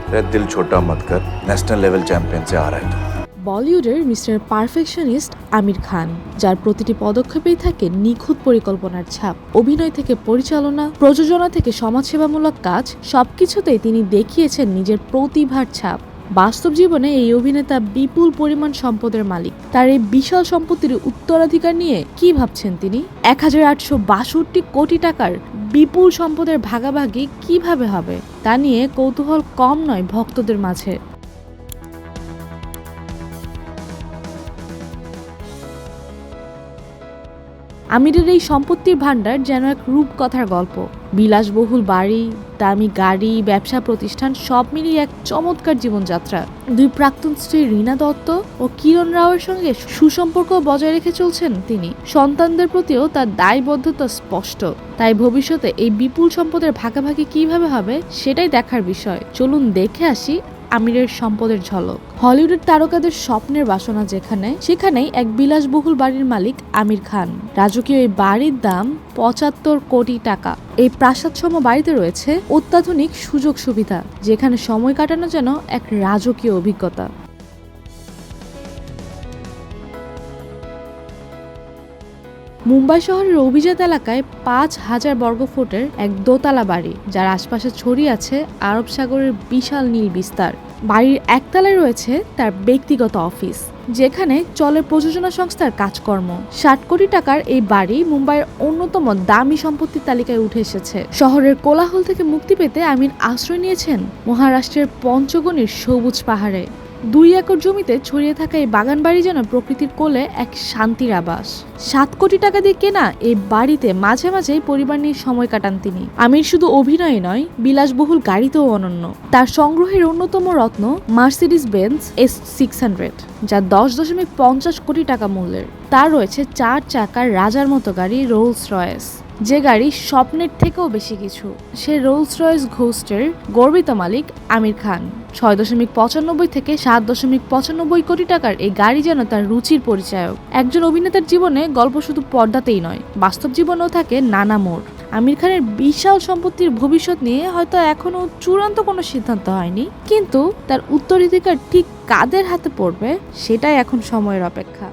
दिल छोटा मत कर, नेशनल लेवल चैंपियन से आ रहा है तू। বলিউডের মিস্টার পারফেকশনিস্ট আমির খান, যার প্রতিটি পদক্ষেপেই থাকে নিখুঁত পরিকল্পনার ছাপ। অভিনয় থেকে পরিচালনা, প্রযোজনা থেকে সমাজসেবামূলক কাজ, সবকিছুতেই তিনি দেখিয়েছেন নিজের প্রতিভার ছাপ। বাস্তব জীবনে এই অভিনেতা বিপুল পরিমাণ সম্পদের মালিক। তার এই বিশাল সম্পত্তির উত্তরাধিকার নিয়ে কি ভাবছেন তিনি? 1862 কোটি টাকার বিপুল সম্পদের ভাগাভাগি কিভাবে হবে তা নিয়ে কৌতূহল কম নয় ভক্তদের মাঝে। আমিরের এই সম্পত্তির ভাণ্ডার যেন এক রূপকথার গল্প। বিলাসবহুল বাড়ি, দামি গাড়ি, ব্যবসা প্রতিষ্ঠান সব মিলিয়ে এক চমৎকার জীবনযাত্রা। দুই প্রাক্তন স্ত্রী রীনা দত্ত ও কিরণ রাওয়ের সঙ্গে সুসম্পর্ক বজায় রেখে চলছেন তিনি। সন্তানদের প্রতিও তার দায়বদ্ধতা স্পষ্ট। তাই ভবিষ্যতে এই বিপুল সম্পদের ভাগাভাগি কিভাবে হবে সেটাই দেখার বিষয়। চলুন দেখে আসি আমিরের সম্পদের ঝলক। হলিউডের তারকাদের স্বপ্নের বাসনা সেখানেই এক বিলাসবহুল বাড়ির মালিক আমির খান। রাজকীয় এই বাড়ির দাম 75 কোটি টাকা। এই প্রাসাদসম বাড়িতে রয়েছে অত্যাধুনিক সুযোগ সুবিধা, যেখানে সময় কাটানো যেন এক রাজকীয় অভিজ্ঞতা। মুম্বাই শহরের অভিজাত এলাকায় 5000 বর্গফুটের এক দোতলা বাড়ি, যার আশপাশে ছড়িয়ে আছে আরব সাগরের বিশাল নীল বিস্তার। বাড়ির একতলায় রয়েছে তার ব্যক্তিগত অফিস, যেখানে চলে প্রযোজনা সংস্থার কাজকর্ম। 60 কোটি টাকার এই বাড়ি মুম্বাইয়ের অন্যতম দামি সম্পত্তির তালিকায় উঠে এসেছে। শহরের কোলাহল থেকে মুক্তি পেতে আমির আশ্রয় নিয়েছেন মহারাষ্ট্রের পঞ্চগনির সবুজ পাহাড়ে। 2 একর জমিতে ছড়িয়ে থাকা এই বাগান বাড়ি যেন প্রকৃতির কোলে এক শান্তির আবাস। 7 কোটি টাকা দিয়ে কেনা এই বাড়িতে মাঝে মাঝেই পরিবার নিয়ে সময় কাটান তিনি। আমির শুধু অভিনয় নয়, বিলাসবহুল গাড়িতেও অনন্য। তার সংগ্রহের অন্যতম রত্ন মার্সিডিজ বেঞ্জ S600, যা 10.50 কোটি টাকা মূল্যের। তার রয়েছে 4 চাকার রাজার মতো গাড়ি রোলস রয়েস, যে গাড়ি স্বপ্নের থেকেও বেশি কিছু। সে রোলস রয়েস ঘোস্টের গর্বিত মালিক আমির খান। 6.95 থেকে 7.95 কোটি টাকার এই গাড়ি যেন তার রুচির পরিচায়ক। একজন অভিনেতার জীবনে গল্প শুধু পর্দাতেই নয়, বাস্তব জীবনেও থাকে নানা মোড়। আমির খানের বিশাল সম্পত্তির ভবিষ্যৎ নিয়ে হয়তো এখনো চূড়ান্ত কোনো সিদ্ধান্ত হয়নি, কিন্তু তার উত্তরাধিকার ঠিক কাদের হাতে পড়বে সেটাই এখন সময়ের অপেক্ষা।